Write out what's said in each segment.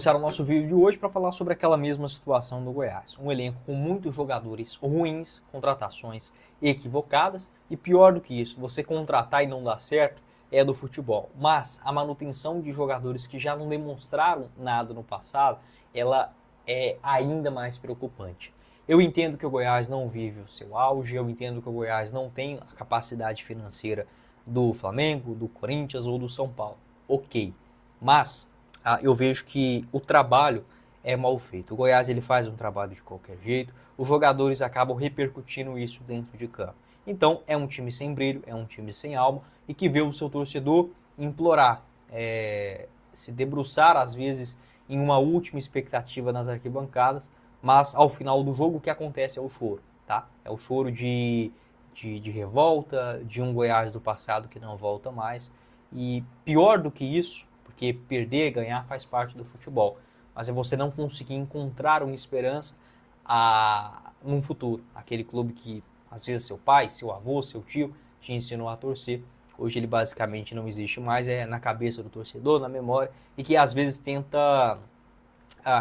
Começar o nosso vídeo de hoje para falar sobre aquela mesma situação do Goiás. Um elenco com muitos jogadores ruins, contratações equivocadas e pior do que isso, você contratar e não dar certo é do futebol. Mas a manutenção de jogadores que já não demonstraram nada no passado, ela é ainda mais preocupante. Eu entendo que o Goiás não vive o seu auge, eu entendo que o Goiás não tem a capacidade financeira do Flamengo, do Corinthians ou do São Paulo. Ok, mas eu vejo que o trabalho é mal feito. O Goiás ele faz um trabalho de qualquer jeito, os jogadores acabam repercutindo isso dentro de campo. Então é um time sem brilho, é um time sem alma e que vê o seu torcedor implorar, se debruçar às vezes em uma última expectativa nas arquibancadas, mas ao final do jogo o que acontece é o choro, tá? É o choro de revolta, de um Goiás do passado que não volta mais. E pior do que isso, porque perder e ganhar faz parte do futebol, mas é você não conseguir encontrar uma esperança num futuro. Aquele clube que às vezes seu pai, seu avô, seu tio te ensinou a torcer, hoje ele basicamente não existe mais, é na cabeça do torcedor, na memória, e que às vezes tenta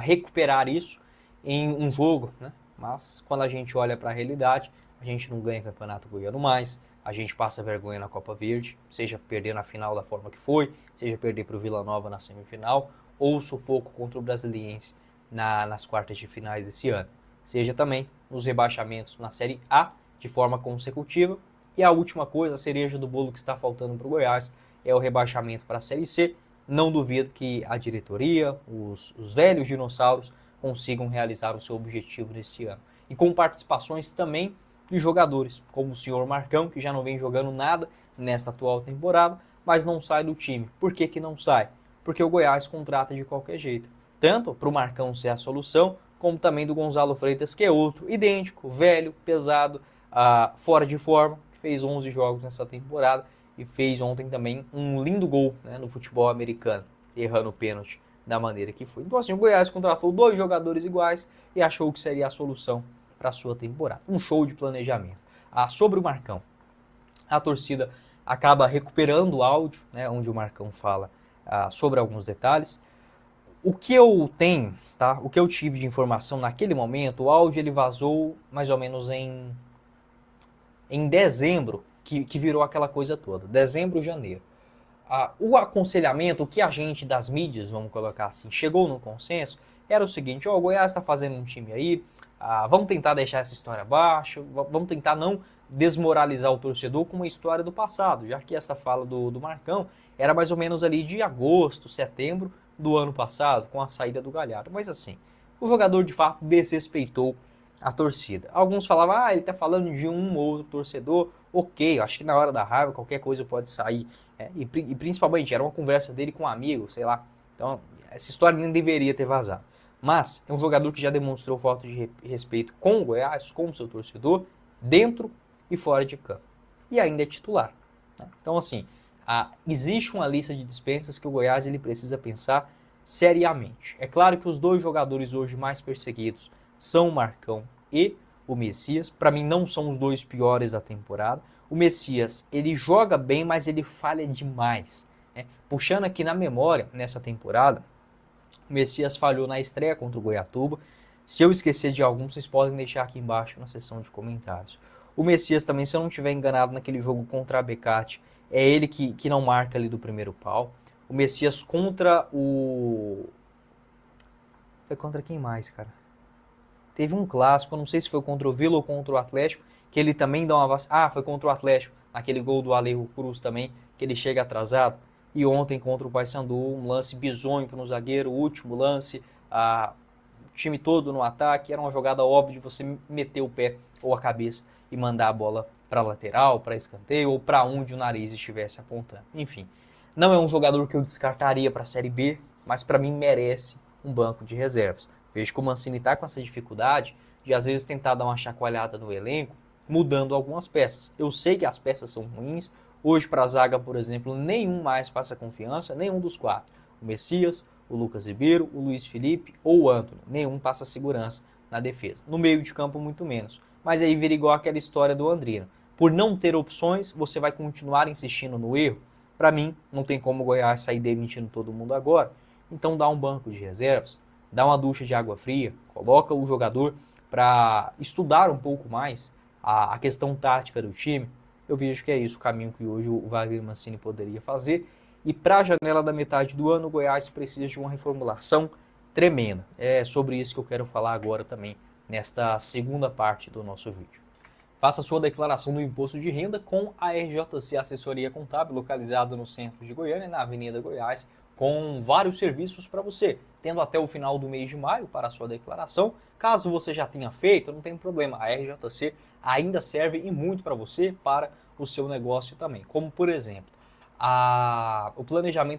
recuperar isso em um jogo, né? Mas quando a gente olha para a realidade, a gente não ganha campeonato goiano mais, a gente passa vergonha na Copa Verde, seja perder na final da forma que foi, seja perder para o Vila Nova na semifinal, ou sufoco contra o Brasiliense nas quartas de finais desse ano. Seja também nos rebaixamentos na Série A de forma consecutiva. E a última coisa, a cereja do bolo que está faltando para o Goiás, é o rebaixamento para a Série C. Não duvido que a diretoria, os velhos dinossauros, consigam realizar o seu objetivo nesse ano. E com participações também de jogadores, como o senhor Marcão, que já não vem jogando nada nesta atual temporada, mas não sai do time. Por que que não sai? Porque o Goiás contrata de qualquer jeito. Tanto para o Marcão ser a solução, como também do Gonzalo Freitas, que é outro, idêntico, velho, pesado, fora de forma, que fez 11 jogos nessa temporada e fez ontem também um lindo gol, né, no futebol americano, errando o pênalti da maneira que foi. Então assim, o Goiás contratou 2 jogadores iguais e achou que seria a solução para a sua temporada. Um show de planejamento. Sobre o Marcão, a torcida acaba recuperando o áudio, né, onde o Marcão fala sobre alguns detalhes. O que eu tenho, tá? O que eu tive de informação naquele momento, o áudio ele vazou mais ou menos em dezembro, que virou aquela coisa toda. Dezembro, janeiro. O aconselhamento, o que a gente das mídias, vamos colocar assim, chegou no consenso, era o seguinte: o Goiás está fazendo um time aí, vamos tentar deixar essa história abaixo, vamos tentar não desmoralizar o torcedor com uma história do passado, já que essa fala do Marcão era mais ou menos ali de agosto, setembro do ano passado, com a saída do Galhardo. Mas assim, o jogador de fato desrespeitou a torcida. Alguns falavam, ele tá falando de um ou outro torcedor. Ok, eu acho que na hora da raiva qualquer coisa pode sair. E principalmente era uma conversa dele com um amigo, sei lá. Então essa história nem deveria ter vazado. Mas é um jogador que já demonstrou falta de respeito com o Goiás, com o seu torcedor, dentro e fora de campo. E ainda é titular. Né? Então assim, existe uma lista de dispensas que o Goiás ele precisa pensar seriamente. É claro que os 2 jogadores hoje mais perseguidos são o Marcão e o Messias. Para mim não são os 2 piores da temporada. O Messias, ele joga bem, mas ele falha demais. Né? Puxando aqui na memória, nessa temporada, o Messias falhou na estreia contra o Goiatuba. Se eu esquecer de algum, vocês podem deixar aqui embaixo na seção de comentários. O Messias também, se eu não estiver enganado, naquele jogo contra a Becate, é ele que não marca ali do primeiro pau. O Messias contra o... Foi contra quem mais, cara? Teve um clássico, eu não sei se foi contra o Vila ou contra o Atlético, que ele também dá uma... foi contra o Atlético, naquele gol do Alejo Cruz também, que ele chega atrasado. E ontem contra o Paysandu, um lance bizonho para o zagueiro, o último lance, o time todo no ataque, era uma jogada óbvia de você meter o pé ou a cabeça e mandar a bola para a lateral, para escanteio ou para onde o nariz estivesse apontando. Enfim, não é um jogador que eu descartaria para a Série B, mas para mim merece um banco de reservas. Vejo que o Mancini está com essa dificuldade de às vezes tentar dar uma chacoalhada no elenco, mudando algumas peças. Eu sei que as peças são ruins. Hoje para a zaga, por exemplo, nenhum mais passa confiança, nenhum dos 4. O Messias, o Lucas Ribeiro, o Luiz Felipe ou o Antony. Nenhum passa segurança na defesa. No meio de campo, muito menos. Mas aí vira igual aquela história do Andrino. Por não ter opções, você vai continuar insistindo no erro? Para mim, não tem como o Goiás sair demitindo todo mundo agora. Então dá um banco de reservas, dá uma ducha de água fria, coloca o jogador para estudar um pouco mais a questão tática do time. Eu vejo que é isso o caminho que hoje o Wagner Mancini poderia fazer. E para a janela da metade do ano, o Goiás precisa de uma reformulação tremenda. É sobre isso que eu quero falar agora também, nesta segunda parte do nosso vídeo. Faça sua declaração do imposto de renda com a RJC Assessoria Contábil, localizada no centro de Goiânia, na Avenida Goiás, com vários serviços para você, tendo até o final do mês de maio para a sua declaração. Caso você já tenha feito, não tem problema, a RJC ainda serve e muito para você, para o seu negócio também. Como, por exemplo, o planejamento